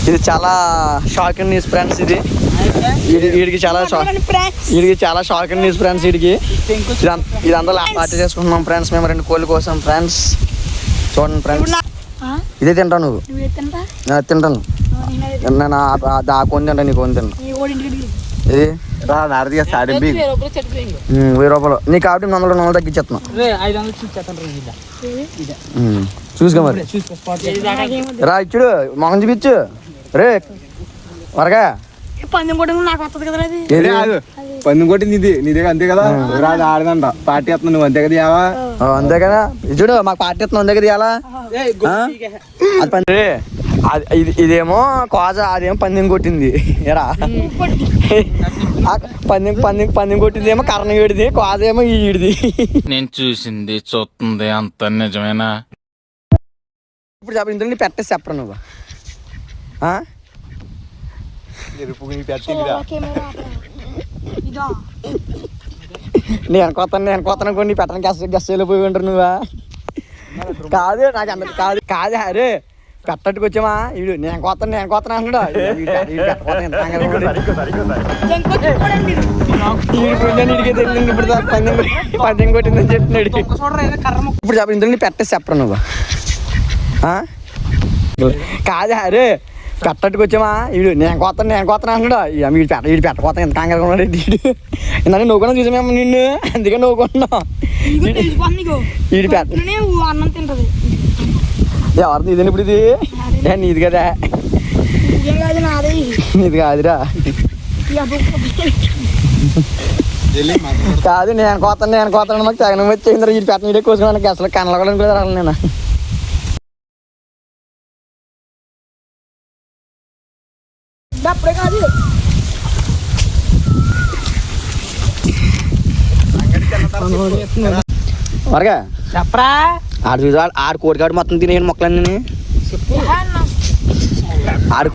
ఇది చాలా shocking news friends. వీడికి చాలా షాకింగ్ న్యూస్ ఫ్రెండ్స్. ఇదంతా పార్టీ చేసుకుంటున్నాం ఫ్రెండ్స్ మేము 2 కోళ్ళ కోసం ఫ్రెండ్స్. చూడండి ఫ్రెండ్స్, ఇదే తింటావు నువ్వు? తింటాను నేను. ఆ కొని తింటా, నీ కొని తింటా. ఇది 1000 రూపాయలు నీకు కాబట్టి 100 తగ్గించేస్తున్నాం. చూసుకో మరి రా, ఇచ్చుడు మొహం చూపించు రే వరగా. పందెం కొట్టింది నాకు వస్తుంది కదా. పందెం కొట్టింది నీ దగ్గర అంతే కదా. రాదు ఆడదంట పార్టీ వస్తుంది నువ్వు అంతే కదా. అంతే కదా, ఇచ్చుడు మాకు పార్టీ వస్తుంది అంతే కదా. ఇవాళ అది పంది, ఇదేమో కోజ, అదేమో పందెం కొట్టింది. ఎరా పందెం కొట్టింది ఏమో కర్ణ వీడిది, కోజ ఏమో ఈడిది. నేను చూసింది చూస్తుంది అంత నిజమేనా? ఇప్పుడు చెప్ప ఇందులో నీ పెట్టేసి చెప్పరా నువ్వు. నేను కొత్త కొన్ని పెట్టడానికి గెస్ట్ వెళ్ళిపోయి ఉంటారు నువ్వా? కాదు నాకు అంత కాదు అరే పెట్టట్టుకు వచ్చామా వీడు. నేను కొత్త అంటున్నాడు. ఇడికే తెలియదు ఇప్పుడు పందెం కొట్టిందని చెప్తున్నాడు. ఇప్పుడు చెప్ప ఇందులో నీ పెట్టేసి చెప్పరా నువ్వు. కాదు అరే పెట్టట్టుకు వచ్చామా వీడు. నేను కొత్త అంటున్నాడు. వీడు పెట్టకోత ఎంత కంగారు ఉన్నాడు వీడు. నన్ను నవ్వుకున్నా చూసామేమో నిన్ను, అందుకే నవ్వుకుంటున్నావు. వీడి పెట్ట ఎవరిది ఇదని ఇప్పుడు? ఇది నీది కదా? నీది కాదురా. కాదు నేను కొత్త మాకు తెగన వచ్చేంద్ర వీడి పెట్ట నీడే కోసుకోవడానికి అసలు కనలగడానికి కూడా రాలి నేను. వరగా చెప్పరా ఆడు చూసి ఆడు కోడికాడు మొత్తం తినే మొక్కలన్నీ ఆడు